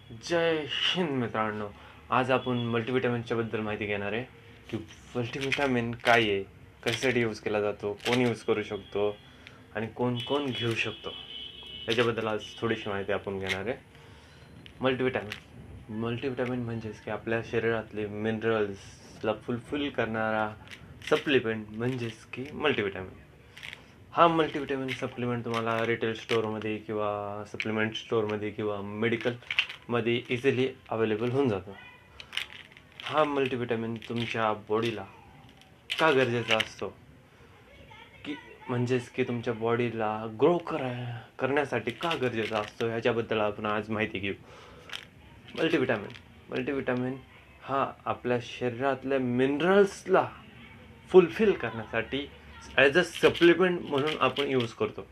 जय हिंद मित्रांनो. आज आपण मल्टीव्हिटॅमिनच्या बद्दल माहिती घेणार आहे की मल्टीव्हिटॅमिन काय आहे, कशासाठी यूज केला जातो, कोण यूज करू शकतो आणि कोण कोण घेऊ शकतो याच्याबद्दल आज थोडीशी माहिती आपण घेणार आहे. मल्टीव्हिटॅमिन म्हणजेच की आपल्या शरीरातले मिनरल्सला फुलफिल करणारा सप्लिमेंट म्हणजेच की मल्टीव्हिटॅमिन. हा मल्टीव्हिटॅमिन सप्लिमेंट तुम्हाला रिटेल स्टोअरमध्ये किंवा सप्लिमेंट स्टोअरमध्ये किंवा मेडिकलमध्ये इझिली अवेलेबल होऊन जातो. हा मल्टीव्हिटॅमिन तुमच्या बॉडीला का गरजेचा असतो की म्हणजेच की तुमच्या बॉडीला ग्रो करण्यासाठी का गरजेचा असतो ह्याच्याबद्दल आपण आज माहिती घेऊ. मल्टीव्हिटॅमिन हा आपल्या शरीरातल्या मिनरल्सला फुलफिल करण्यासाठी ॲज अ सप्लिमेंट म्हणून आपण यूज करतो.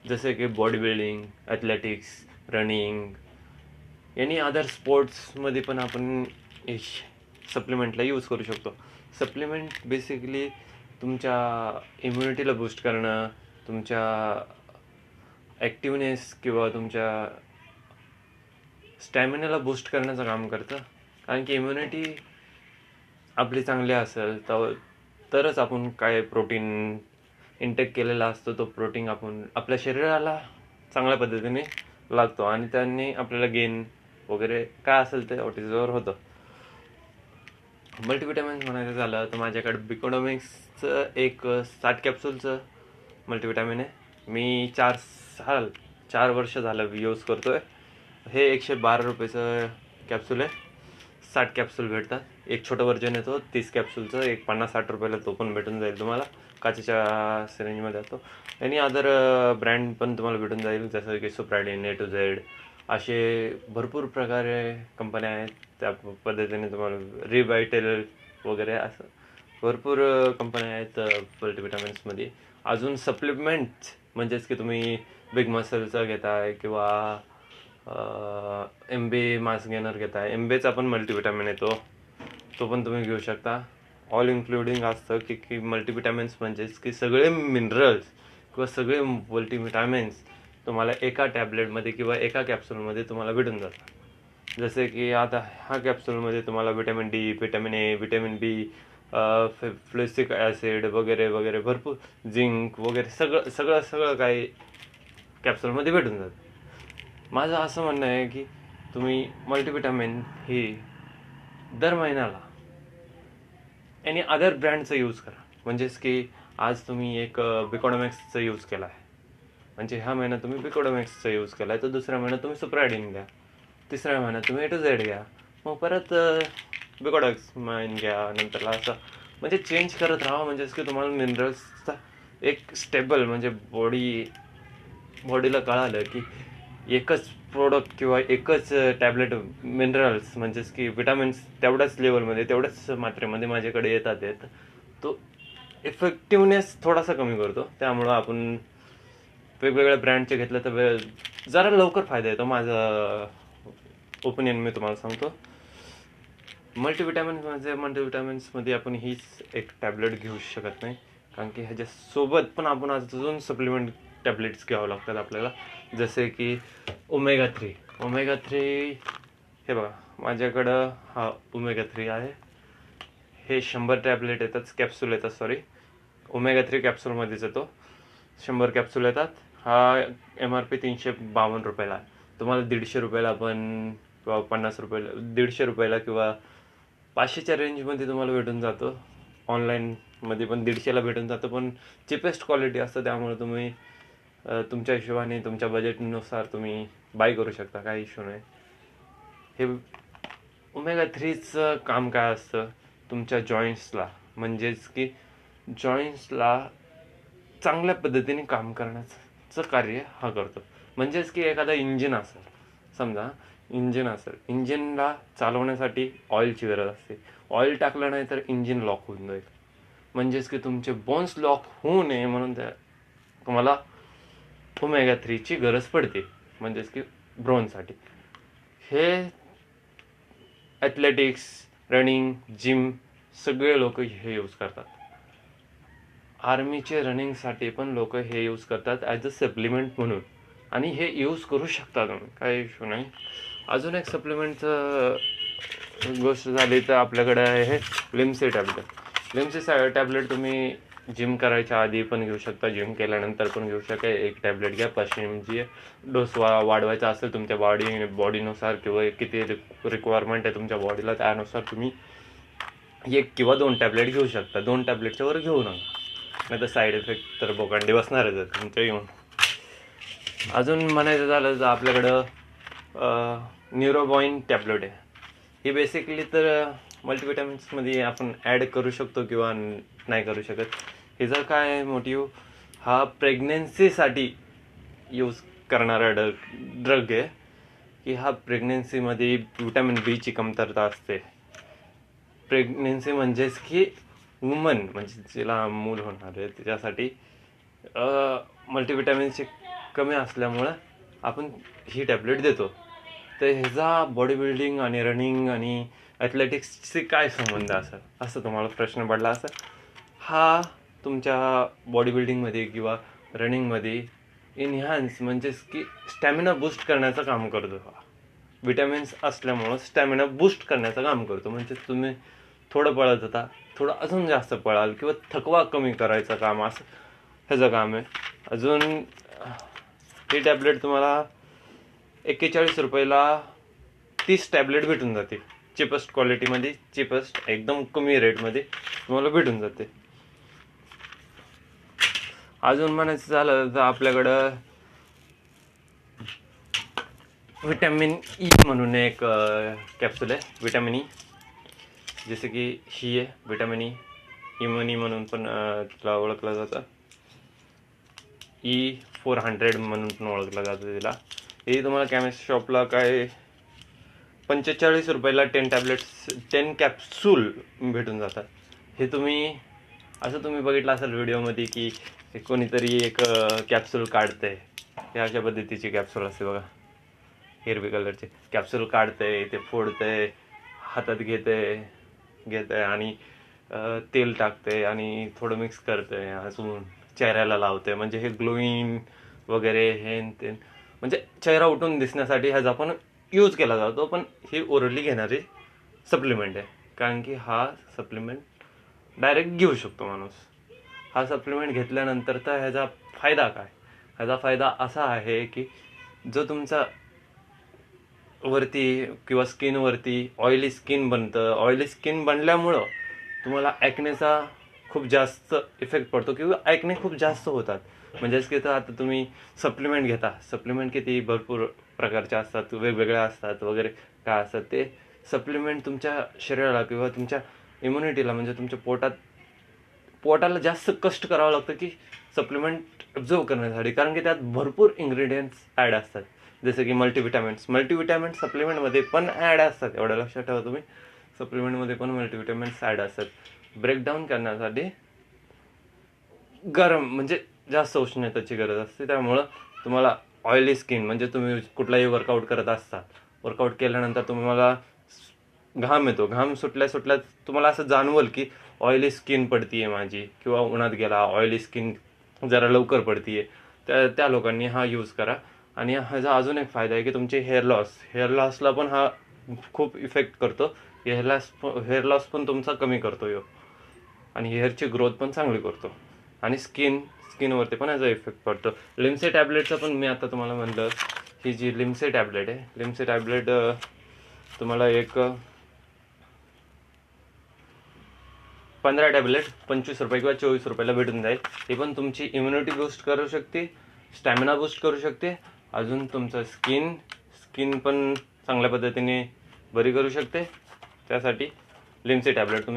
जसे की बॉडी बिल्डिंग, ॲथलेटिक्स, रनिंग आणि अदर स्पोर्ट्समध्ये पण आपण सप्लिमेंटला यूज करू शकतो. सप्लिमेंट बेसिकली तुमच्या इम्युनिटीला बूस्ट करणं, तुमच्या ॲक्टिवनेस किंवा तुमच्या स्टॅमिनाला बूस्ट करण्याचं काम करतं. कारण की इम्युनिटी आपली चांगली असेल तरच आपण काय प्रोटीन इंटेक केलेला असतो तो प्रोटीन आपण आपल्या शरीराला चांगल्या पद्धतीने लागतो आणि त्यांनी आपल्याला गेन वगैरे काय असेल ते ऑटिझवर होतं. मल्टीव्हिटॅमिन्स म्हणायचं झालं तर माझ्याकडे बिकोनॉमिक्सचं एक 60 कॅप्सूलचं मल्टीव्हिटॅमिन आहे. मी 4 वर्ष झालं यूज करतो आहे. हे 112 रुपयेचं कॅप्सूल आहे. 60 कॅप्सूल भेटतात. एक छोटं व्हर्जन येतो 30 कॅप्सूलचं, एक 50-60 रुपयाला तो पण भेटून जाईल तुम्हाला. काचेच्या सिरेंजमध्ये येतो. आणि अदर ब्रँड पण तुम्हाला भेटून जाईल, जसं की सुप्राडीन, A to Z असे भरपूर प्रकारे कंपन्या आहेत. त्या पद्धतीने तुम्हाला रिवायटेल वगैरे असं भरपूर कंपन्या आहेत मल्टीव्हिटॅमिन्समध्ये. अजून सप्लिमेंट्स म्हणजेच की तुम्ही बिग मसलचं घेताय किंवा MB मास गेनर घेताय, MBचा पण मल्टीव्हिटॅमिन येतो, तो पण तुम्ही घेऊ शकता. ऑल इन्क्लुडिंग असतं की मल्टीव्हिटॅमिन्स म्हणजेच की सगळे मिनरल्स किंवा सगळे मल्टीव्हिटॅमिन्स तुम्हाला एका टॅबलेटमध्ये किंवा एका कॅप्सूलमध्ये तुम्हाला भेटून जातात. जसे की आता ह्या कॅप्सूलमध्ये तुम्हाला vitamin D, vitamin A, vitamin B, folic acid वगैरे वगैरे भरपूर, झिंक वगैरे सगळं काही कॅप्सूलमध्ये भेटून जातं. माझं असं म्हणणं आहे की तुम्ही मल्टीव्हिटॅमिन ही दर महिन्याला आणि अदर ब्रँडचं यूज करा. म्हणजेच की आज तुम्ही एक बिकोडॉमिक्सचं यूज केला आहे, म्हणजे ह्या महिन्यात तुम्ही बिकोडॉमिक्सचा यूज केला आहे, तर दुसऱ्या महिन्यात तुम्ही सुप्राडीन घ्या, तिसऱ्या महिन्यात तुम्ही A to Z घ्या, मग परत बिकोडॉमिक्स घ्या, नंतरला असं म्हणजे चेंज करत राहा. म्हणजेच की तुम्हाला मिनरल्सचा एक स्टेबल म्हणजे बॉडीला कळालं की एकच प्रोडक्ट किंवा एकच टॅबलेट मिनरल्स म्हणजेच की विटॅमिन्स तेवढ्याच लेवलमध्ये तेवढ्याच मात्रेमध्ये माझ्याकडे येतात तो इफेक्टिवनेस थोडासा कमी करतो. त्यामुळं आपण वेगवेगळ्या ब्रँडचे घेतलं तर जरा लवकर फायदा येतो. माझं ओपिनियन मी तुम्हाला सांगतो. मल्टीव्हिटॅमिन्समध्ये आपण हीच एक टॅबलेट घेऊ शकत नाही, कारण की ह्याच्यासोबत पण आपण अजून सप्लिमेंट टॅबलेट्स घ्यावं लागतात आपल्याला. जसे की ओमेगा 3 हे बघा, माझ्याकडं हा ओमेगा 3 आहे. हे 100 टॅबलेट येतात, कॅप्सूल येतात, सॉरी, ओमेगा 3 कॅप्सूलमध्येच येतो. 100 कॅप्सूल येतात. हा MRP 352 रुपयाला आहे. तुम्हाला 150 रुपयाला पण किंवा 50 रुपयाला, 150 रुपयाला किंवा 500च्या रेंजमध्ये तुम्हाला भेटून जातो. ऑनलाईनमध्ये पण 150ला भेटून जातं, पण चिपेस्ट क्वालिटी असतं. त्यामुळे तुम्ही तुमच्या हिशोबाने तुमच्या बजेटनुसार तुम्ही बाय करू शकता, काही इश्यू नाही. हे ओमेगा 3चं काम काय असतं, तुमच्या जॉईंट्सला म्हणजेच की जॉईंट्सला चांगल्या पद्धतीने काम करण्याचं कार्य हा करतो. म्हणजेच की एखादा इंजिन असेल, समजा इंजिनला चालवण्यासाठी ऑइलची गरज असते. ऑइल टाकलं नाही तर इंजिन लॉक होऊन जाईल. म्हणजेच की तुमचे बोन्स लॉक होऊ नये म्हणून तुम्हाला ओमेगा 3ची गरज पडते, म्हणजेच की ब्रोनसाठी. हे ॲथलेटिक्स, रनिंग, जिम सगळे लोक हे यूज करतात. आर्मीचे रनिंगसाठी पण लोक हे यूज करतात ॲज अ सप्लिमेंट म्हणून, आणि हे यूज करू शकता तुम्ही, काही इश्यू नाही. अजून एक सप्लिमेंटचं गोष्ट झाली तर आपल्याकडे आहे लिम्सी टॅबलेट. लिम्सी टॅबलेट तुम्ही जिम करायच्या आधी पण घेऊ शकता, जिम केल्यानंतर पण घेऊ शकता. एक टॅबलेट घ्या, 500 mg डोस वाढवायचा असेल तुमच्या बॉडीनुसार किंवा किती रिक्वायरमेंट आहे तुमच्या बॉडीला, त्यानुसार तुम्ही 1 किंवा 2 टॅबलेट घेऊ शकता. 2 टॅबलेटच्या वर घेऊ नका, नाही तर साईड इफेक्ट तर बोकांडी बसणारच आहे तुमच्या येऊन. अजून म्हणायचं झालं तर आपल्याकडं न्यूरोबॉइन टॅबलेट आहे. ही बेसिकली तर मल्टीविटॅमिन्समध्ये आपण ॲड करू शकतो किंवा नाही करू शकत. हिचा काय मोटिव्ह, हा प्रेग्नेन्सीसाठी यूज करणारा ड्रग आहे की हा प्रेग्नेन्सीमध्ये विटॅमिन बीची कमतरता असते. प्रेग्नेन्सी म्हणजेच की वुमन म्हणजे जिला मूल होणार आहे त्याच्यासाठी मल्टीविटॅमिन्सची कमी असल्यामुळं आपण ही टॅबलेट देतो. तर ह्याचा बॉडी बिल्डिंग आणि रनिंग आणि ॲथलेटिक्सशी काय संबंध असेल असं तुम्हाला प्रश्न पडला असेल. हा तुमच्या बॉडी बिल्डिंगमध्ये किंवा रनिंगमध्ये इन्हान्स म्हणजेच की स्टॅमिना बूस्ट करण्याचं काम करतो. हा विटॅमिन्स असल्यामुळं स्टॅमिना बूस्ट करण्याचं काम करतो. म्हणजे तुम्ही थोडं पळत होता, थोडं अजून जास्त पळाल किंवा थकवा कमी करायचं काम असं ह्याचं काम आहे. अजून ही टॅबलेट तुम्हाला 41 रुपयाला 30 टॅबलेट भेटून जाते. चिपेस्ट क्वालिटीमध्ये, चिपेस्ट एकदम कमी रेटमध्ये तुम्हाला भेटून जाते. अजून म्हणायचं झालं तर आपल्याकडं विटॅमिन ई म्हणून एक कॅप्सूल आहे, विटॅमिन ई. जसे की ही आहे विटॅमिन ई, इम्युनी म्हणून पण तिला ओळखलं जातं. E400 म्हणून पण ओळखलं जातं तिला. हे तुम्हाला केमिस्ट शॉपला काय 45 रुपयाला 10 कॅप्सूल भेटून जातात. हे तुम्ही बघितलं असेल व्हिडिओमध्ये की कोणीतरी एक कॅप्सूल काढतंय. हे अशा पद्धतीची कॅप्सूल असते बघा, हिरवी कलरची कॅप्सूल काढतंय, ते फोडतंय, हातात घेतंय आणि तेल टाकतंय आणि थोडं मिक्स करतंय, अजून चेहऱ्याला लावतंय. म्हणजे हे ग्लोईंग वगैरे हे ते म्हणजे चेहरा उठून दिसण्यासाठी ह्याचा पण यूज केला जातो. पण ही ओरली घेणारी सप्लिमेंट आहे, कारण की हा सप्लिमेंट डायरेक्ट घेऊ शकतो माणूस. हा सप्लिमेंट घेतल्यानंतर तर ह्याचा फायदा काय, ह्याचा फायदा असा आहे की जो तुमचा वरती किंवा स्किनवरती ऑइली स्किन बनतं, ऑइली स्किन बनल्यामुळं तुम्हाला ॲक्नेचा खूप जास्त इफेक्ट पडतो किंवा ॲक्ने खूप जास्त होतात. म्हणजेच की तर आता तुम्ही सप्लिमेंट घेता, सप्लिमेंट किती भरपूर प्रकारच्या असतात, वेगवेगळ्या असतात वगैरे काय असतात. ते सप्लिमेंट तुमच्या शरीराला किंवा तुमच्या इम्युनिटीला म्हणजे तुमच्या पोटाला जास्त कष्ट करावं लागतं की सप्लिमेंट ॲब्झॉर्व करण्यासाठी, कारण की त्यात भरपूर इन्ग्रेडियंट्स ॲड असतात. जसं की मल्टीविटॅमिन्स सप्लिमेंटमध्ये पण ॲड असतात. एवढं लक्षात ठेवा तुम्ही, सप्लिमेंटमध्ये पण मल्टीविटॅमिन्स ॲड असतात. ब्रेकडाऊन करण्यासाठी गरम म्हणजे जास्त उष्णतेची गरज असते. त्यामुळं तुम्हाला ऑइली स्किन म्हणजे तुम्ही कुठलाही वर्कआउट करत असता, वर्कआउट केल्यानंतर तुम्हाला घाम येतो, घाम सुटल्या तुम्हाला असं जाणवल की ऑइली स्किन पडतीये माझी, किंवा उन्हात गेला ऑइली स्किन जरा लवकर पडतीये, त्या लोकांनी हा यूज करा. आणि ह्याचा अजून एक फायदा आहे की तुमचे हेअर लॉसला पण हा खूप इफेक्ट करतो. हेअर लॉस पण तुमचा कमी करतो ह्यो, आणि हेअरची ग्रोथ पण चांगली करतो, आणि स्किनवरती पण याचा इफेक्ट पडतो. लिम्सी टॅबलेटचं पण मी आता तुम्हाला म्हणलं, ही जी लिम्सी टॅबलेट आहे, लिम्सी टॅबलेट तुम्हाला एक 15 टॅबलेट 25 रुपये किंवा 24 रुपयाला भेटून जाईल. ही पण तुमची इम्युनिटी बूस्ट करू शकते, स्टॅमिना बूस्ट करू शकते, अजून तुमचं स्किन पण चांगल्या पद्धतीने बरी करू शकते. त्यासाठी लिम्सी टॅबलेट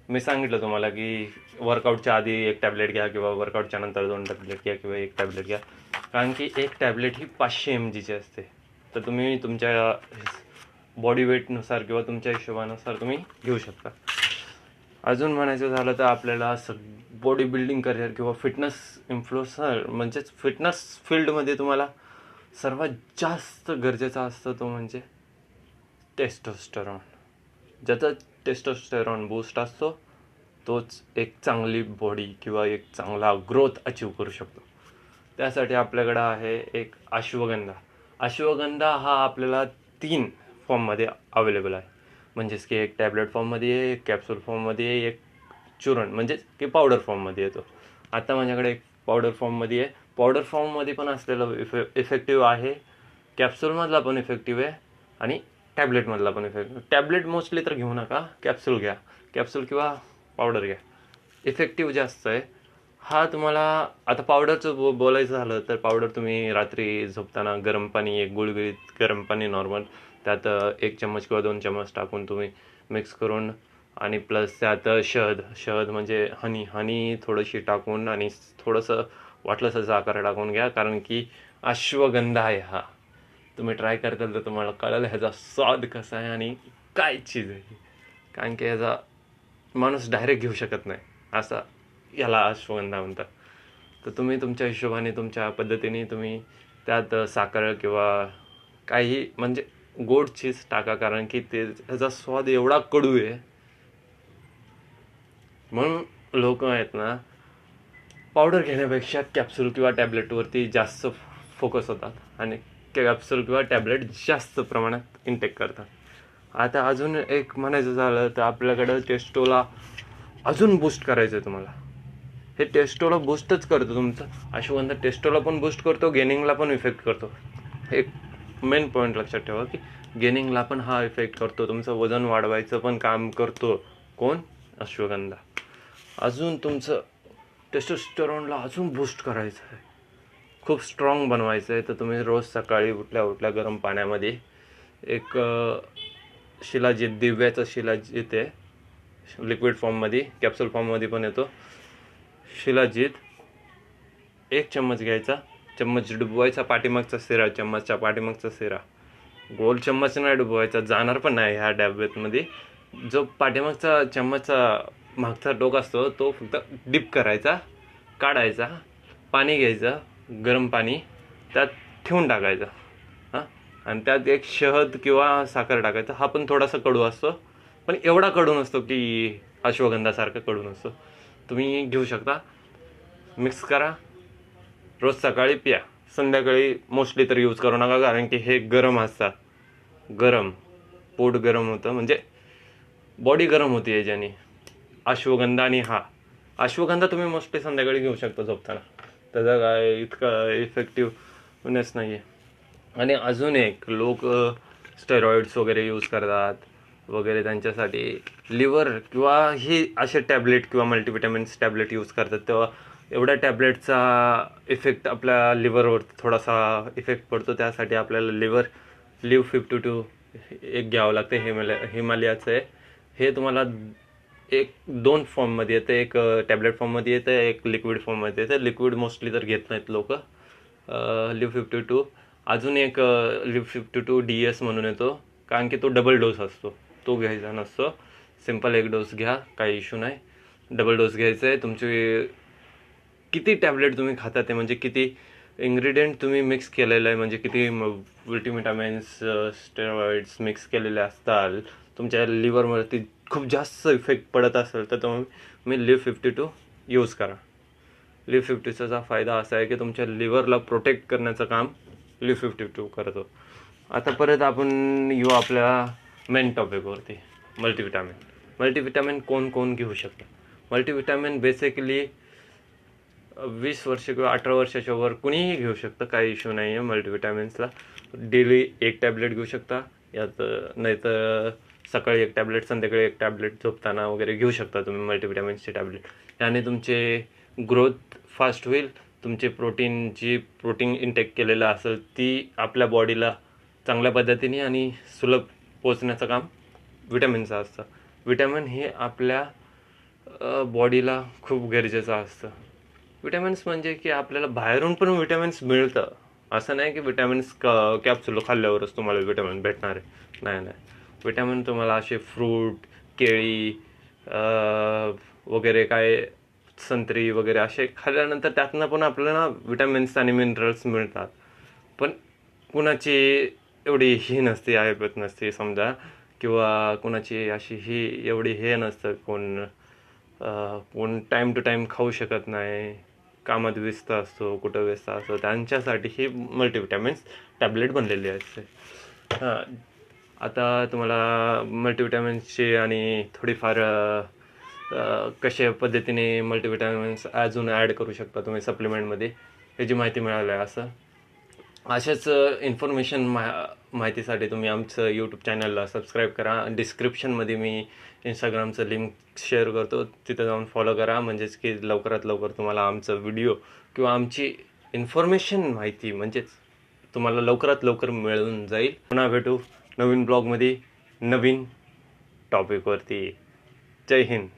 मी सांगितलं तुम्हाला की वर्कआउटच्या आधी 1 टॅबलेट घ्या किंवा वर्कआउटच्या नंतर 2 टॅबलेट घ्या किंवा 1 टॅबलेट घ्या, कारण की 1 टॅबलेट ही 500 mgची असते. तर तुम्ही तुमच्या बॉडी वेटनुसार किंवा तुमच्या हिशोबानुसार तुम्ही घेऊ शकता. अजून म्हणायचं झालं तर आपल्याला बॉडी बिल्डिंग करिअर किंवा फिटनेस इन्फ्लुएन्सर म्हणजेच फिटनेस फील्डमध्ये तुम्हाला सर्वात जास्त गरजेचा असतं तो म्हणजे टेस्टोस्टेरॉन. ज्याचा टेस्टोस्टेरॉन बूस्ट असतो तोच एक चांगली बॉडी किंवा एक चांगला ग्रोथ अचीव करू शकतो. त्यासाठी आपल्याकडं आहे एक अश्वगंधा. अश्वगंधा हा आपल्याला 3 फॉर्ममध्ये अवेलेबल आहे. म्हणजेच की एक टॅबलेट फॉर्ममध्ये आहे, एक कॅप्सूल फॉर्ममध्ये आहे, एक चूर्ण म्हणजेच की पावडर फॉर्ममध्ये येतो. आता माझ्याकडे एक पावडर फॉर्ममध्ये आहे. पावडर फॉर्ममध्ये पण असलेलं इफेक्टिव्ह आहे, कॅप्सूलमधला पण इफेक्टिव्ह आहे आणि टॅबलेटमधला पण इफेक्टिव्ह. टॅबलेट मोस्टली तर घेऊ नका, कॅप्सूल घ्या, कॅप्सूल किंवा पावडर घ्या, इफेक्टिव्ह जास्त आहे. हा तुम्हाला आता पावडरचं बोलायचं झालं तर पावडर तुम्ही रात्री झोपताना गरम पाणी, एक गुळगुळीत गरम पाणी नॉर्मल, त्यात 1 चम्मच किंवा 2 चम्मच टाकून तुम्ही मिक्स करून आणि प्लस त्यात शहद म्हणजे हनी थोडीशी टाकून आणि थोडंसं वाटलंसं साखर टाकून घ्या. कारण की अश्वगंधा आहे हा, तुम्ही ट्राय करताल तर तुम्हाला कळेल ह्याचा स्वाद कसा आहे आणि काय चीज आहे. कारण की ह्याचा माणूस डायरेक्ट घेऊ शकत नाही, असा याला अश्वगंधा म्हणतात. तर तुम्ही तुमच्या हिशोबाने तुमच्या पद्धतीने तुम्ही त्यात साखर किंवा काही म्हणजे गोड चीज टाका. कारण की त्याचा स्वाद एवढा कडू आहे म्हणून लोक आहेत ना पावडर घेण्यापेक्षा कॅप्सूल किंवा टॅबलेटवरती जास्त फोकस होतात आणि कॅप्सूल किंवा टॅबलेट जास्त प्रमाणात इंटेक करतात. आता अजून एक म्हणायचं झालं तर आपल्याकडं टेस्टोला अजून बूस्ट करायचं आहे तुम्हाला. हे टेस्टोला बूस्टच करतो तुमचं. अश्वगंधा टेस्टोला पण बूस्ट करतो, गेनिंगला पण इफेक्ट करतो. एक मेन पॉईंट लक्षात ठेवा की गेनिंगला पण हा इफेक्ट करतो, तुमचं वजन वाढवायचं पण काम करतो. कोण? अश्वगंधा. अजून तुमचं टेस्टोस्टेरॉनला अजून बूस्ट करायचं आहे, खूप स्ट्रॉंग बनवायचं आहे. तर तुम्ही रोज सकाळी उठल्या गरम पाण्यामध्ये एक शिलाजीत, दिव्याचं शिलाजीत आहे, लिक्विड फॉर्ममध्ये, कॅप्सूल फॉर्ममध्ये पण येतो. शिलाजीत 1 चम्मच घ्यायचा, चम्मच डुबवायचा, पाठीमागचा सिरा, चम्मचच्या पाठीमागचा सिरा, गोल चम्मच नाही डुबवायचा, जाणार पण नाही ह्या डॅबेतमध्ये. जो पाठीमागचा चम्मचचा मागचा टोक असतो तो फक्त डिप करायचा, काढायचा, पाणी घ्यायचं, गरम पाणी त्यात ठेवून टाकायचं हां, आणि त्यात एक शहद किंवा साखर टाकायचं. हा पण थोडासा कडू असतो, पण एवढा कडू नसतो की अश्वगंधासारखा कडू नसतो. तुम्ही घेऊ शकता, मिक्स करा, रोज सकाळी प्या, संध्याकाळी मोस्टली तर यूज करू नका. कारण की हे गरम असतात, गरम पोट गरम होतं, म्हणजे बॉडी गरम होती याच्याने. अश्वगंधा आणि हा अश्वगंधा तुम्ही मोस्टली संध्याकाळी घेऊ शकता झोपताना, त्याचा काय इतका इफेक्टिव्हनेस नाही आहे. आणि अजून एक लोक स्टेरॉइड्स वगैरे यूज करतात वगैरे, त्यांच्यासाठी लिव्हर किंवा ही असे टॅबलेट किंवा मल्टीविटॅमिन्स टॅबलेट यूज करतात, तेव्हा एवढ्या टॅबलेटचा इफेक्ट आपल्या लिव्हरवर थोडासा इफेक्ट पडतो. त्यासाठी आपल्याला लिव्ह 52 एक घ्यावं लागतं, हिमालयाचं आहे. हे तुम्हाला 2 फॉर्ममध्ये येतं, एक टॅबलेट फॉर्ममध्ये येतं, एक लिक्विड फॉर्ममध्ये येतं. लिक्विड मोस्टली तर घेत नाहीत लोक. लिव्ह 52, अजून एक लिव्ह 52 DS म्हणून येतो, कारण की तो डबल डोस असतो, तो घ्यायचा नसतो. सिम्पल 1 डोस घ्या, काही इश्यू नाही. डबल डोस घ्यायचा आहे. तुमची किती टॅबलेट तुम्ही खाता ते, म्हणजे किती इन्ग्रेडियंट तुम्ही मिक्स केलेलं आहे, म्हणजे किती विटामिन्स, स्टेरॉइड्स मिक्स केलेले असतात, तुमच्या लिव्हरवरती खूप जास्त इफेक्ट पडत असेल तर तुम्ही लिव्ह 52 यूज करा. लिव्ह 52चा फायदा असा आहे की तुमच्या लिव्हरला प्रोटेक्ट करण्याचं काम लिव्ह 52 करतो. आता परत आपण येऊ आपल्या मेन टॉपिकवरती, मल्टीविटॅमिन. मल्टीविटॅमिन कोण घेऊ शकतं? मल्टीविटॅमिन बेसिकली 20 वर्ष किंवा 18 वर्षाच्या वर कुणीही घेऊ शकतं, काही इश्यू नाही आहे. मल्टीविटॅमिन्सला डेली 1 टॅबलेट घेऊ शकता, यात नाही तर सकाळी 1 टॅबलेट, संध्याकाळी 1 टॅबलेट, झोपताना वगैरे घेऊ शकता तुम्ही मल्टीविटॅमिन्सचे टॅबलेट. याने तुमचे ग्रोथ फास्ट होईल. तुमचे प्रोटीन इंटेक केलेलं असेल ती आपल्या बॉडीला चांगल्या पद्धतीने आणि सुलभ पोचण्याचं काम विटॅमिनचं असतं. विटॅमिन हे आपल्या बॉडीला खूप गरजेचं असतं. विटॅमिन्स म्हणजे की आपल्याला बाहेरून पण विटॅमिन्स मिळतं, असं नाही की विटॅमिन्स कॅप्सूल खाल्ल्यावरच तुम्हाला विटॅमिन भेटणार आहे. नाही, विटॅमिन तुम्हाला असे फ्रूट, केळी वगैरे, काय संत्री वगैरे असे खाल्ल्यानंतर त्यातनं पण आपल्याला विटॅमिन्स आणि मिनरल्स मिळतात. पण कुणाची एवढी ही नसते, ऐपत नसते समजा, किंवा कुणाची अशी ही एवढी हे नसतं, कोण टाईम टू टाईम खाऊ शकत नाही, कामात व्यस्त असतो, कुठं व्यस्त असतो, त्यांच्यासाठी ही मल्टीविटॅमिन्स टॅबलेट बनलेली असते. हां, आता तुम्हाला मल्टीविटॅमिन्सची आणि थोडीफार कशा पद्धतीने मल्टीविटॅमिन्स अजून ॲड करू शकता तुम्ही सप्लिमेंटमध्ये याची माहिती मिळाली आहे. अशाच इन्फॉर्मेशन माहितीसाठी तुम्ही आमचं यूट्यूब चॅनलला सबस्क्राईब करा. डिस्क्रिप्शनमध्ये मी इंस्टाग्रामचं लिंक शेअर करतो, तिथं जाऊन फॉलो करा. म्हणजेच की लवकरात लवकर तुम्हाला आमचं व्हिडिओ किंवा आमची इन्फॉर्मेशन माहिती म्हणजेच तुम्हाला लवकरात लवकर मिळून जाईल. पुन्हा भेटू नवीन ब्लॉगमध्ये नवीन टॉपिकवरती. जय हिंद.